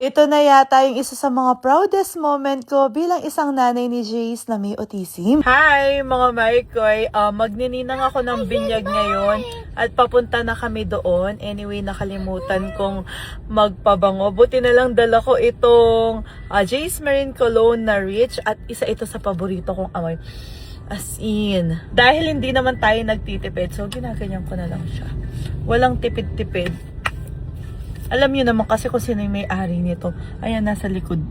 Ito na yata yung isa sa mga proudest moment ko bilang isang nanay ni Jace na may autism. Hi mga Marikoy! Magnininang ako ng binyag ngayon at papunta na kami doon. Anyway, nakalimutan kong magpabango. Buti na lang dala ko itong Jace Marine Cologne na Rich at isa ito sa paborito kong amoy. As in, dahil hindi naman tayo nagtitipid, so ginaganyan ko na lang siya. Walang tipid-tipid. Alam niyo naman kasi kung sino yung may-ari nito. Ayan, nasa likod.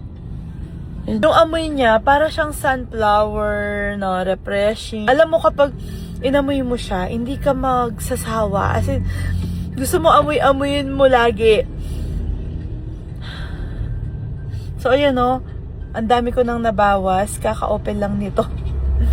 Yung amoy niya, para siyang sunflower, no, refreshing. Alam mo kapag inamoy mo siya, hindi ka magsasawa. As in, gusto mo amoy-amoyin mo lagi. So, ayan no, ang dami ko nang nabawas. Kaka-open lang nito.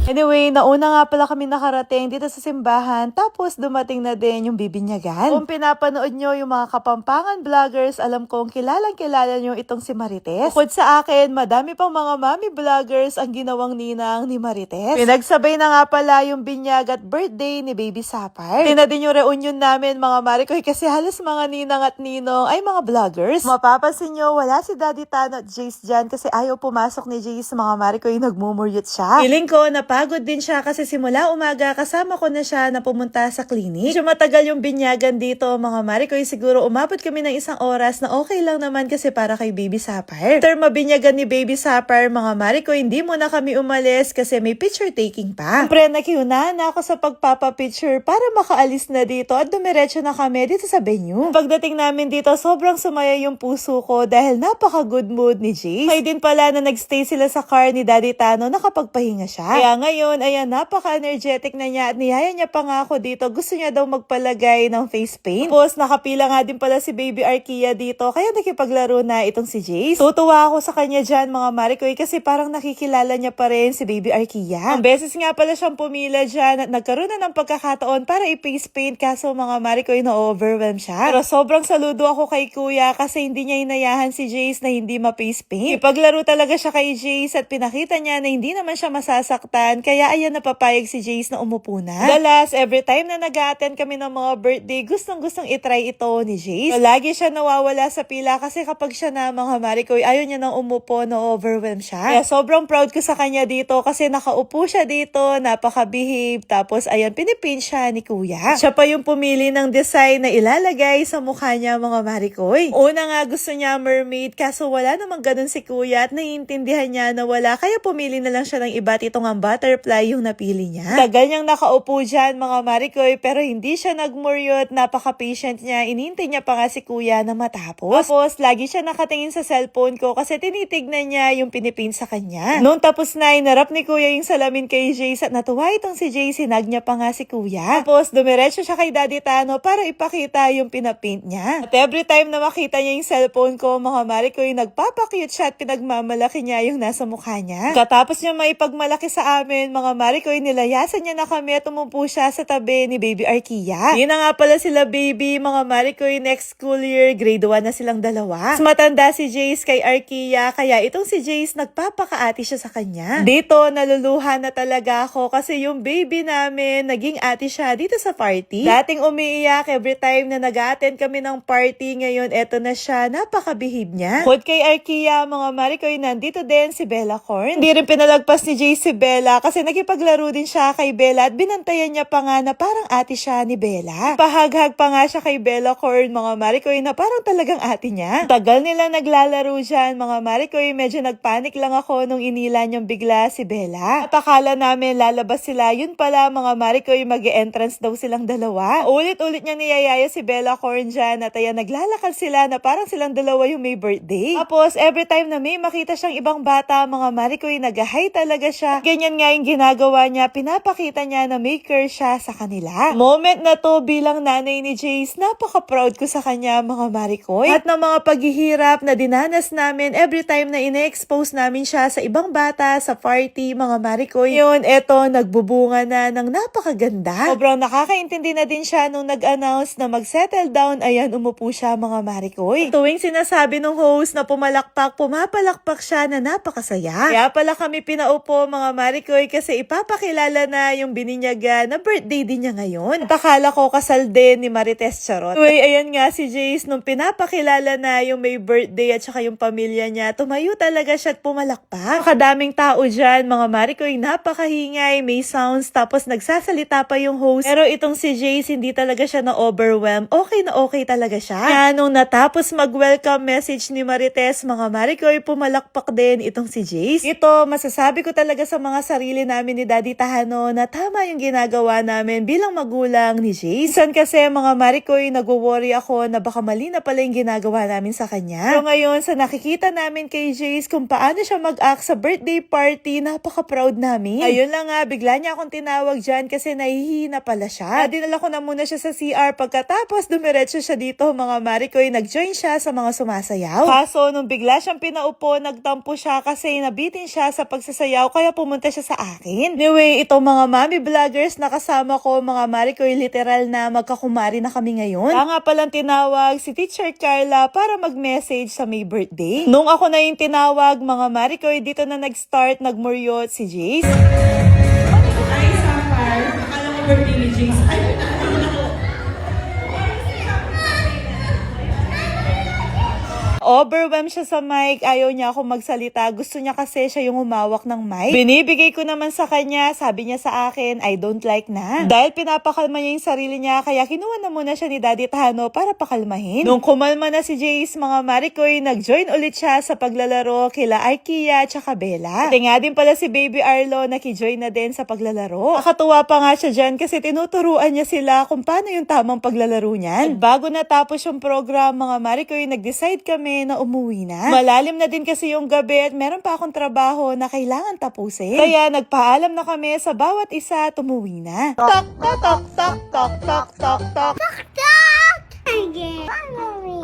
Anyway, nauna nga pala kami nakarating dito sa simbahan, tapos dumating na din yung bibinyagan. Kung pinapanood nyo yung mga Kapampangan vloggers, alam kong kilalang-kilala nyo itong si Marites. Bukod sa akin, madami pang mga mami vloggers ang ginawang ninang ni Marites. Pinagsabay na nga pala yung binyag at birthday ni Baby Sapphire. Tina din yung reunion namin mga Marikoy kasi halos mga ninang at ninong ay mga vloggers. Mapapansin nyo, wala si Daddy Tano at Jace dyan kasi ayaw pumasok ni Jace mga Marikoy, nagmumuryot siya. Feeling ko, napagod din siya kasi simula umaga kasama ko na siya na pumunta sa clinic. Medyo matagal yung binyagan dito mga Marikoy, siguro umabot kami ng 1 oras na okay lang naman kasi para kay Baby Sapphire. After mabinyagan ni Baby Sapphire mga Marikoy, hindi muna kami umalis kasi may picture taking pa. Siyempre nakiunahan na ako sa pagpapapicture para makaalis na dito at dumiretso na kami dito sa venue. Pagdating namin dito, sobrang sumaya yung puso ko dahil napaka good mood ni Jace. May din pala na nagstay sila sa car ni Daddy Tano, nakapagpahinga siya. Kaya ngayon, ayan, napaka-energetic na niya at niyaya niya pa nga ako dito. Gusto niya daw magpalagay ng face paint. Tapos, nakapila nga din pala si Baby Arkia dito, kaya nakipaglaro na itong si Jace. Tutuwa ako sa kanya dyan, mga Marikoy, kasi parang nakikilala niya pa rin si Baby Arkia. Ang beses nga pala siyang pumila dyan at nagkaroon na ng pagkakataon para i-face paint, kaso mga Marikoy na-overwhelm siya. Pero sobrang saludo ako kay Kuya kasi hindi niya inayahan si Jace na hindi ma-face paint. Ipaglaro talaga siya kay Jace at pinakita niya na hindi naman siya masasaktan, kaya ayan napapayag si Jace na umupo na. Dalas, every time na nag-attend kami ng mga birthday, gustong-gustong itry ito ni Jace. So, lagi siya nawawala sa pila kasi kapag siya na mga Marikoy, ayaw niya nang umupo, na-overwhelm siya. Kaya sobrang proud ko sa kanya dito kasi nakaupo siya dito, napaka-behave, tapos ayan, pinipin siya ni Kuya. Siya pa yung pumili ng design na ilalagay sa mukha niya mga Marikoy. Una nga gusto niya mermaid, kaso wala namang ganun si Kuya at naiintindihan niya na wala, kaya pumili na lang siya ng iba, itong ang butterfly yung napili niya. Tagal niyang nakaupo dyan mga Marikoy pero hindi siya nagmuryot, napaka-patient niya, inintay niya pa nga si Kuya na matapos. Tapos lagi siya nakatingin sa cellphone ko kasi tinitignan niya yung pinipin sa kanya. Noong tapos na, inarap ni Kuya yung salamin kay Jace at natuwa itong si Jace, sinag niya pa nga si Kuya. Tapos dumiretso siya kay Daddy Tano para ipakita yung pinapaint niya. At every time na makita niya yung cellphone ko mga Marikoy, nagpapakute siya at pinagmamalaki niya yung nasa mukha niya. Katapos niya maipagmalaki sa amin mga Marikoy, nilayasan niya na kami at umupo siya sa tabi ni Baby Arkia. Yun na nga pala sila Baby mga Marikoy, next school year, grade 1 na silang dalawa. Mas matanda si Jace kay Arkia, kaya itong si Jace nagpapakaati siya sa kanya. Dito, naluluha na talaga ako kasi yung baby namin, naging ate siya dito sa party. Dating umiiyak every time na nag-attend kami ng party, ngayon eto na siya, napaka-behave niya. Bukod kay Arkia mga Marikoy, nandito din si Bella Corn. Hindi rin pinalagpas ni Jace si Bella kasi nakipaglaro din siya kay Bella at binantayan niya pa nga na parang ate siya ni Bella. Pahaghag pa nga siya kay Bella Corn mga Marikoy na parang talagang ate niya. Tagal nila naglalaro dyan mga Marikoy, medyo nagpanik lang ako nung inila niyang bigla si Bella. At akala namin lalabas sila, yun pala mga Marikoy, mag-e-entrance daw silang dalawa. Ulit-ulit niyang niyayaya si Bella Corn dyan at ayan, naglalakad sila na parang silang dalawa yung may birthday. Tapos every time na may makita siyang ibang bata mga Marikoy, nag-hi talaga siya. Ganyan nga yung ginagawa niya, pinapakita niya na maker siya sa kanila. Moment na to bilang nanay ni Jace, napaka-proud ko sa kanya mga Marikoy. At ng mga paghihirap na dinanas namin every time na ine-expose namin siya sa ibang bata sa party mga Marikoy. Yun, eto, nagbubunga na ng napakaganda. Sobrang nakakaintindi na din siya nung nag-announce na mag-settle down, ayan, umupo siya mga Marikoy. Tuwing sinasabi ng host na pumapalakpak siya na napakasaya. Kaya pala kami pinaupo mga Marikoy Maricoy kasi ipapakilala na yung bininyaga na birthday din niya ngayon. At akala ko kasal din ni Marites Charot. Anyway, ayan nga si Jace, nung pinapakilala na yung may birthday at saka yung pamilya niya, tumayo talaga siya at pumalakpak. Kadaming tao dyan, mga Maricoy, napakahingay, may sounds, tapos nagsasalita pa yung host. Pero itong si Jace, hindi talaga siya na-overwhelm. Okay na okay talaga siya. Kaya nung natapos mag-welcome message ni Marites, mga Maricoy, pumalakpak din itong si Jace. Ito, masasabi ko talaga sa mga sarili namin ni Daddy Tahano na tama yung ginagawa namin bilang magulang ni Jace. Minsan kasi mga Maricoy, nagwo-worry ako na baka mali na pala yung ginagawa namin sa kanya. Pero ngayon, sa nakikita namin kay Jace kung paano siya mag-act sa birthday party, napaka-proud namin. Ayun lang nga, bigla niya akong tinawag dyan kasi nahihina pala siya. Dinala ko na muna siya sa CR, pagkatapos dumiretso siya dito mga Maricoy, nag-join siya sa mga sumasayaw. Kaso nung bigla siyang pinaupo, nagtampo siya kasi nabitin siya sa pagsasayaw kaya pumunta siya sa akin. Anyway, itong mga mami vloggers na kasama ko, mga Maricoy, literal na magkakumari na kami ngayon. Kaya nga palang tinawag si Teacher Carla para mag-message sa may birthday. Nung ako na yung tinawag, mga Maricoy, dito na nag-start, nagmuryot si Jace. Ay, Sapphire. Akala mo birthday ni Jace. Ay, Overwhelmed siya sa mic, ayaw niya ako magsalita. Gusto niya kasi siya yung humawak ng mic. Binibigay ko naman sa kanya, sabi niya sa akin, I don't like na. Dahil pinapakalma niya yung sarili niya, kaya kinuha na muna siya ni Daddy Tahano para pakalmahin. Nung kumalma na si Jace, mga Maricoy, nag-join ulit siya sa paglalaro kila Arkia at saka Bella. Pati nga din pala si Baby Arlo, nakijoin na din sa paglalaro. Nakatuwa pa nga siya dyan kasi tinuturuan niya sila kung paano yung tamang paglalaro niyan. At bago natapos yung program, mga Maricoy, nag-decide kami na umuwi na. Malalim na din kasi yung gabi at meron pa akong trabaho na kailangan tapusin. Kaya nagpaalam na kami sa bawat isa at umuwi na. Tok, tok, tok, tok, tok, tok, tok, tok. Again.